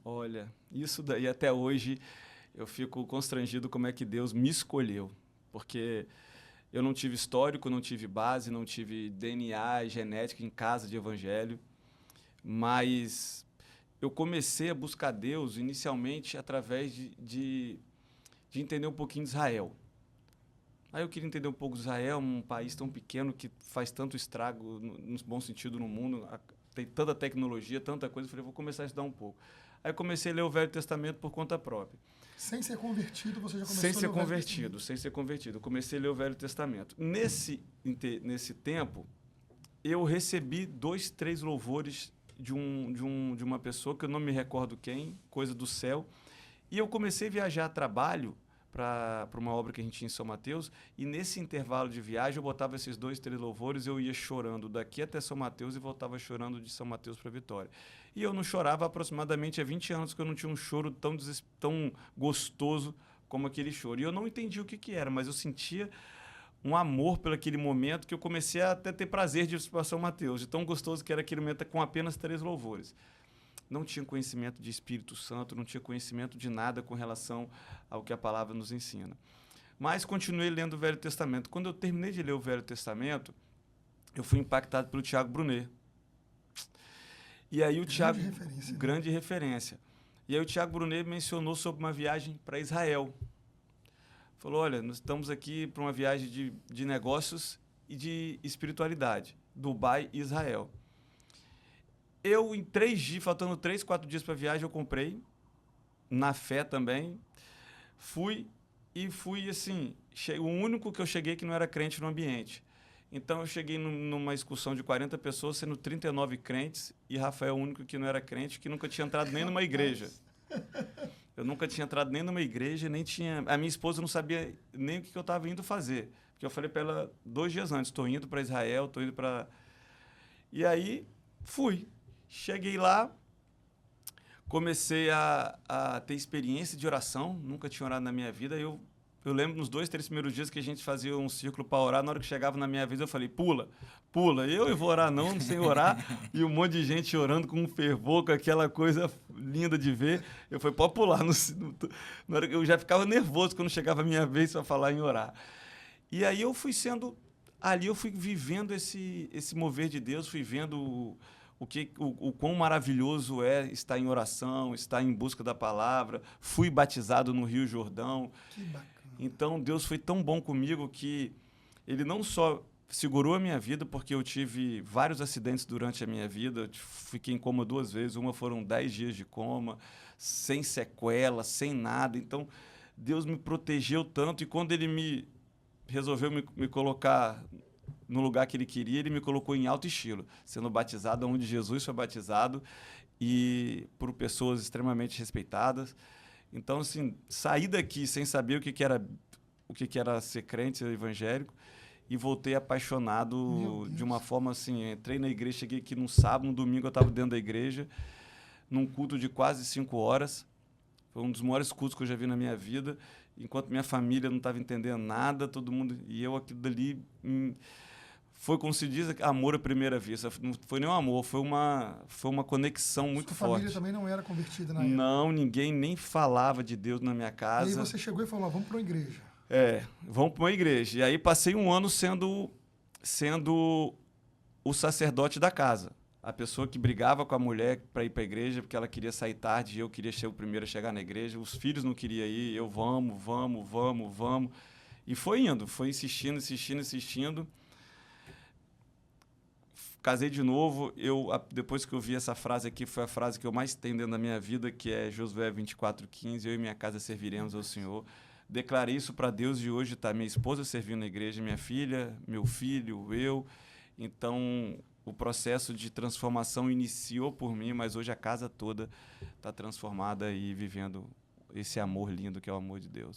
Olha, isso daí até hoje eu fico constrangido como é que Deus me escolheu, porque eu não tive histórico, não tive base, não tive DNA e genética em casa de evangelho, mas eu comecei a buscar Deus inicialmente através de entender um pouquinho de Israel. Aí eu queria entender um pouco de Israel, um país tão pequeno que faz tanto estrago, no bom sentido, no mundo, tem tanta tecnologia, tanta coisa. Eu falei, vou começar a estudar um pouco. Aí comecei a ler o Velho Testamento por conta própria. Sem ser convertido, você já Sem começou a ler ser o Velho convertido, Testamento. sem ser convertido. Eu comecei a ler o Velho Testamento. Nesse tempo, eu recebi 2, 3 louvores de uma pessoa que eu não me recordo quem, coisa do céu. E eu comecei a viajar a trabalho para uma obra que a gente tinha em São Mateus, e nesse intervalo de viagem eu botava esses 2, 3 louvores, eu ia chorando daqui até São Mateus e voltava chorando de São Mateus para Vitória. E eu não chorava aproximadamente há 20 anos, que eu não tinha um choro tão gostoso como aquele choro. E eu não entendi o que era, mas eu sentia um amor pelo aquele momento que eu comecei a até ter prazer de ir para São Mateus, de tão gostoso que era aquele momento com apenas 3 louvores. Não tinha conhecimento de Espírito Santo, não tinha conhecimento de nada com relação ao que a palavra nos ensina. Mas continuei lendo o Velho Testamento. Quando eu terminei de ler o Velho Testamento, eu fui impactado pelo Tiago Brunet. E aí o Tiago, Referência, né? grande referência. E aí o Tiago Brunet mencionou sobre uma viagem para Israel. Falou, olha, nós estamos aqui para uma viagem de negócios e de espiritualidade, Dubai e Israel. Eu, em 3 dias, faltando 3, 4 dias para a viagem, eu comprei, na fé também, fui assim, o único que eu cheguei que não era crente no ambiente. Então eu cheguei numa excursão de 40 pessoas, sendo 39 crentes, e Rafael o único que não era crente, que nunca tinha entrado nem numa igreja. Eu nunca tinha entrado nem numa igreja, nem tinha... A minha esposa não sabia nem o que eu estava indo fazer. Porque eu falei para ela 2 dias antes, estou indo para Israel, estou indo para... E aí, fui. Cheguei lá, comecei a ter experiência de oração, nunca tinha orado na minha vida. Eu lembro nos 2, 3 primeiros dias que a gente fazia um círculo para orar, na hora que chegava na minha vez eu falei, pula, pula. Eu vou orar não, sem orar, e um monte de gente orando com um fervor, com aquela coisa linda de ver. Eu falei, pode pular. Na hora que eu já ficava nervoso quando chegava a minha vez para falar em orar. E aí eu fui sendo... Ali eu fui vivendo esse mover de Deus, fui vendo o quão maravilhoso é estar em oração, estar em busca da palavra. Fui batizado no Rio Jordão. Que bacana. Então, Deus foi tão bom comigo que Ele não só segurou a minha vida, porque eu tive vários acidentes durante a minha vida. Eu fiquei em coma 2 vezes. Uma foram 10 dias de coma, sem sequela, sem nada. Então, Deus me protegeu tanto. E quando Ele resolveu me colocar no lugar que Ele queria, Ele me colocou em alto estilo, sendo batizado onde Jesus foi batizado e por pessoas extremamente respeitadas. Então, assim, saí daqui sem saber o que era ser crente, ser evangélico, e voltei apaixonado de uma forma assim, entrei na igreja, cheguei aqui num sábado, no domingo eu estava dentro da igreja, num culto de quase 5 horas. Foi um dos maiores cultos que eu já vi na minha vida, enquanto minha família não estava entendendo nada, todo mundo, e eu aquilo dali, foi como se diz, amor à primeira vista. Não foi nem um amor, foi uma conexão muito Sua família forte. também não era convertida na época? Não, ninguém nem falava de Deus na minha casa. E aí você chegou e falou, vamos para uma igreja. Vamos para uma igreja. E aí passei um ano sendo o sacerdote da casa. A pessoa que brigava com a mulher para ir para a igreja porque ela queria sair tarde e eu queria ser o primeiro a chegar na igreja. Os filhos não queriam ir, eu vamos. E foi indo, foi insistindo. Casei de novo. Depois que eu vi essa frase aqui, foi a frase que eu mais tenho dentro da minha vida, que é Josué 24:15, eu e minha casa serviremos ao Senhor. Declarei isso para Deus e hoje está minha esposa servindo na igreja, minha filha, meu filho, eu. Então, o processo de transformação iniciou por mim, mas hoje a casa toda está transformada e vivendo esse amor lindo que é o amor de Deus.